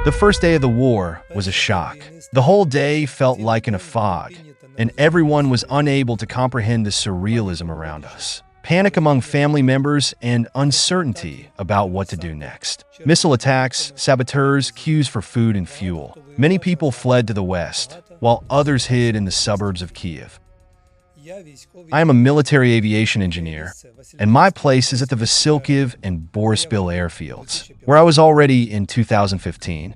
The first day of the war was a shock. The whole day felt like in a fog, and everyone was unable to comprehend the surrealism around us. Panic among family members and uncertainty about what to do next. Missile attacks, saboteurs, queues for food and fuel. Many people fled to the west, while others hid in the suburbs of Kyiv. I am a military aviation engineer, and my place is at the Vasilkovsky and Boryspil airfields, where I was already in 2015.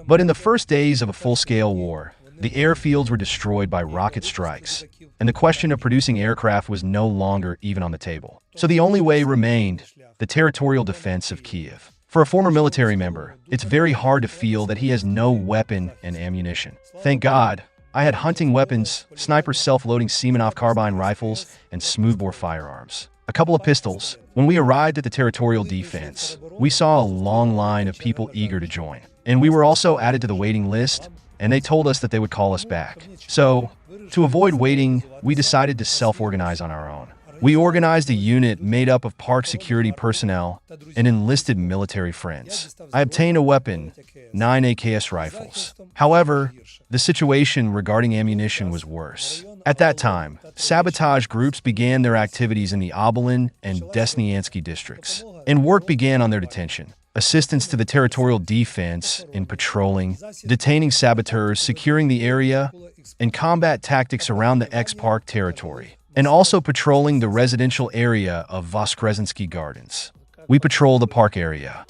But in the first days of a full-scale war, the airfields were destroyed by rocket strikes, and the question of producing aircraft was no longer even on the table. So the only way remained the territorial defense of Kyiv. For a former military member, it's very hard to feel that he has no weapon and ammunition. Thank God, I had hunting weapons, sniper self-loading Semenov carbine rifles, and smoothbore firearms. A couple of pistols. When we arrived at the territorial defense, we saw a long line of people eager to join. And we were also added to the waiting list, and they told us that they would call us back. So, to avoid waiting, we decided to self-organize on our own. We organized a unit made up of park security personnel and enlisted military friends. I obtained a weapon, 9 AKS rifles. However, the situation regarding ammunition was worse. At that time, sabotage groups began their activities in the Obolon and Troyeshchyna districts, and work began on their detention. Assistance to the territorial defense in patrolling, detaining saboteurs, securing the area, and combat tactics around the Xpark territory, and also patrolling the residential area of Voskresenskie Gardens. We patrol the park area,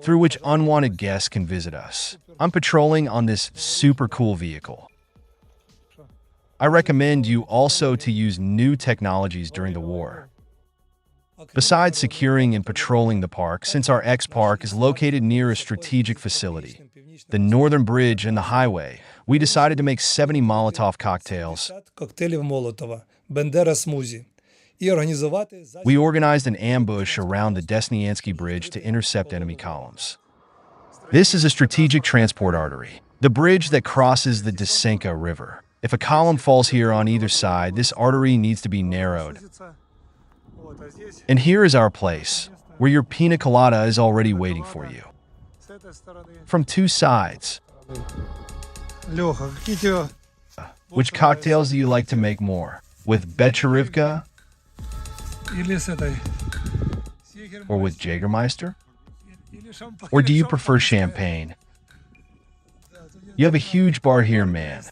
through which unwanted guests can visit us. I'm patrolling on this super cool vehicle. I recommend you also to use new technologies during the war. Besides securing and patrolling the park, since our Xpark is located near a strategic facility, the northern bridge and the highway, we decided to make 70 Molotov cocktails. We organized an ambush around the Troyeshchyna bridge to intercept enemy columns. This is a strategic transport artery, the bridge that crosses the Detention River. If a column falls here on either side, this artery needs to be narrowed. And here is our place, where your pina colada is already waiting for you. From two sides. Which cocktails do you like to make more? With Becharivka? Or with Jägermeister? Or do you prefer champagne? You have a huge bar here, man.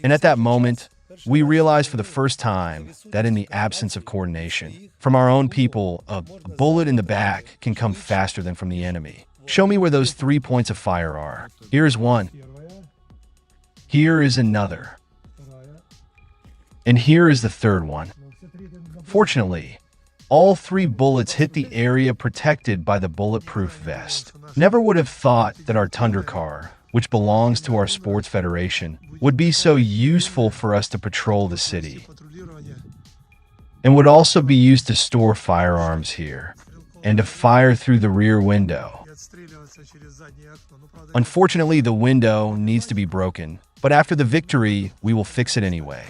And at that moment, we realized for the first time that in the absence of coordination from our own people, a bullet in the back can come faster than from the enemy. Show me where those 3 points of fire are. Here's one. Here is another. And here is the third one. Fortunately, all 3 bullets hit the area protected by the bulletproof vest. Never would have thought that our Tundra car, which belongs to our sports federation, would be so useful for us to patrol the city, and would also be used to store firearms here, and to fire through the rear window. Unfortunately, the window needs to be broken, but after the victory, we will fix it anyway.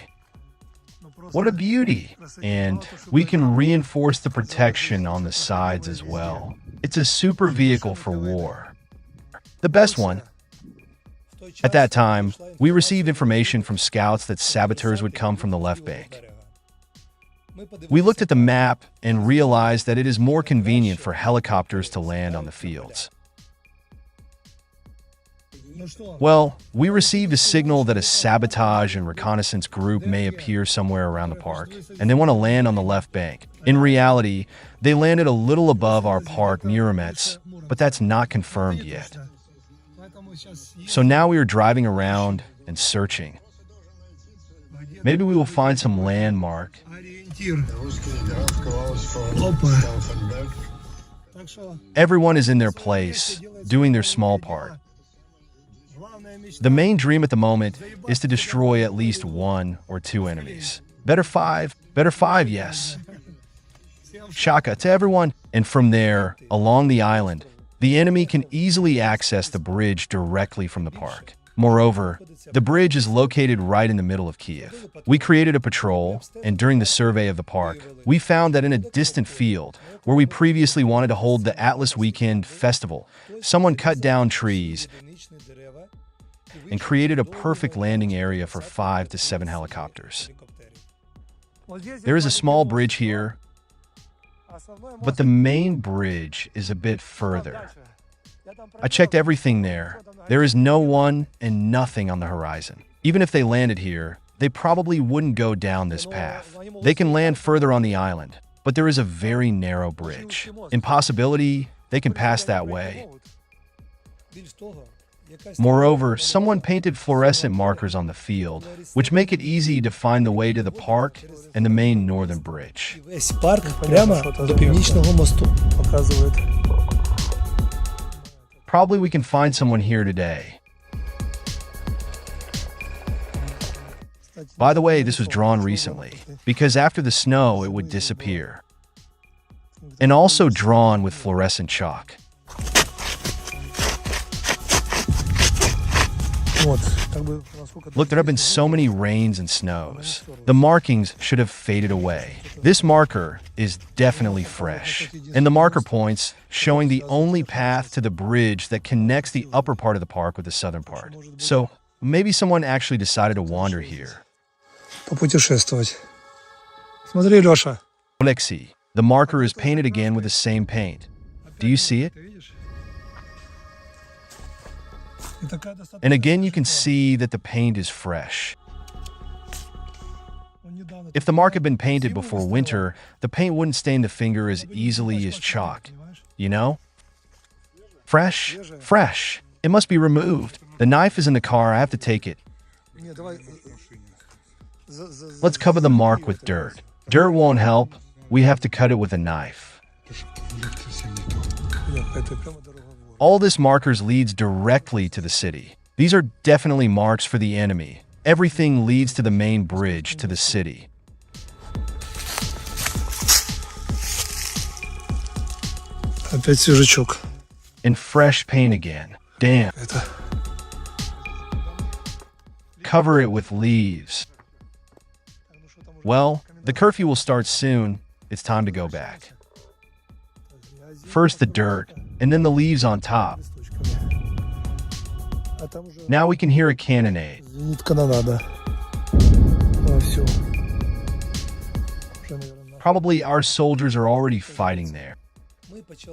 What a beauty! And we can reinforce the protection on the sides as well. It's a super vehicle for war. The best one. At that time, we received information from scouts that saboteurs would come from the left bank. We looked at the map and realized that it is more convenient for helicopters to land on the fields. Well, we received a signal that a sabotage and reconnaissance group may appear somewhere around the park, and they want to land on the left bank. In reality, they landed a little above our park near Metz, but that's not confirmed yet. So now we are driving around and searching. Maybe we will find some landmark. Everyone is in their place, doing their small part. The main dream at the moment is to destroy at least 1 or 2 enemies. Better 5, yes. Shaka to everyone. And from there, along the island, the enemy can easily access the bridge directly from the park. Moreover, the bridge is located right in the middle of Kyiv. We created a patrol, and during the survey of the park, we found that in a distant field, where we previously wanted to hold the Atlas Weekend Festival, someone cut down trees and created a perfect landing area for 5 to 7 helicopters. There is a small bridge here, but the main bridge is a bit further. I checked everything there. There is no one and nothing on the horizon. Even if they landed here, they probably wouldn't go down this path. They can land further on the island, but there is a very narrow bridge. Impossibility, they can pass that way. Moreover, someone painted fluorescent markers on the field, which make it easy to find the way to the park and the main northern bridge. Probably we can find someone here today. By the way, this was drawn recently, because after the snow it would disappear. And also drawn with fluorescent chalk. Look, there have been so many rains and snows. The markings should have faded away. This marker is definitely fresh. And the marker points showing the only path to the bridge that connects the upper part of the park with the southern part. So maybe someone actually decided to wander here. Alexei, the marker is painted again with the same paint. Do you see it? And again, you can see that the paint is fresh. If the mark had been painted before winter, the paint wouldn't stain the finger as easily as chalk. You know? Fresh? Fresh. It must be removed. The knife is in the car. I have to take it. Let's cover the mark with dirt. Dirt won't help. We have to cut it with a knife. All this markers leads directly to the city. These are definitely marks for the enemy. Everything leads to the main bridge to the city. And fresh paint again. Damn. Cover it with leaves. Well, the curfew will start soon. It's time to go back. First the dirt, and then the leaves on top. Now we can hear a cannonade. Probably our soldiers are already fighting there.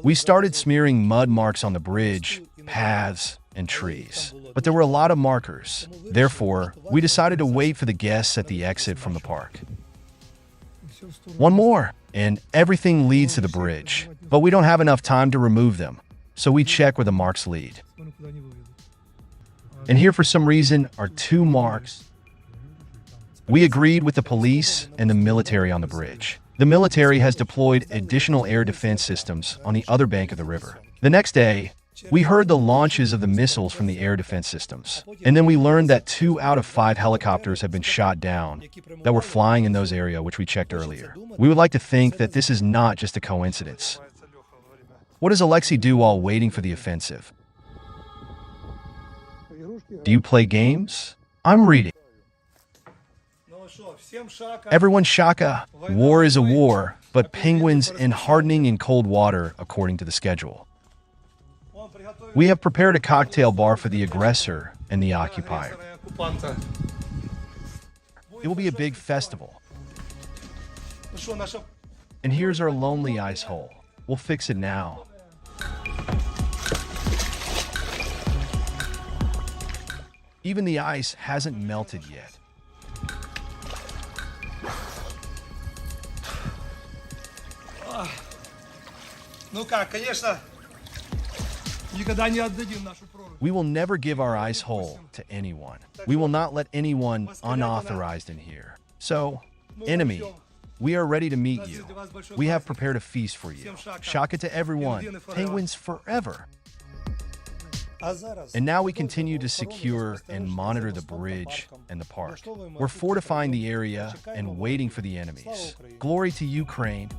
We started smearing mud marks on the bridge, paths, and trees. But there were a lot of markers. Therefore, we decided to wait for the guests at the exit from the park. One more, and everything leads to the bridge. But we don't have enough time to remove them, so we check where the marks lead. And here, for some reason, are 2 marks. We agreed with the police and the military on the bridge. The military has deployed additional air defense systems on the other bank of the river. The next day, we heard the launches of the missiles from the air defense systems. And then we learned that 2 out of 5 helicopters have been shot down that were flying in those areas, which we checked earlier. We would like to think that this is not just a coincidence. What does Alexei do while waiting for the offensive? Do you play games? I'm reading. Everyone shaka. War is a war, but penguins and hardening in cold water according to the schedule. We have prepared a cocktail bar for the aggressor and the occupier. It will be a big festival. And here's our lonely ice hole. We'll fix it now. Even the ice hasn't melted yet. We will never give our ice hole to anyone. We will not let anyone unauthorized in here. So, enemy, we are ready to meet you. We have prepared a feast for you. Shaka to everyone. Penguins forever. And now we continue to secure and monitor the bridge and the park. We're fortifying the area and waiting for the enemies. Glory to Ukraine.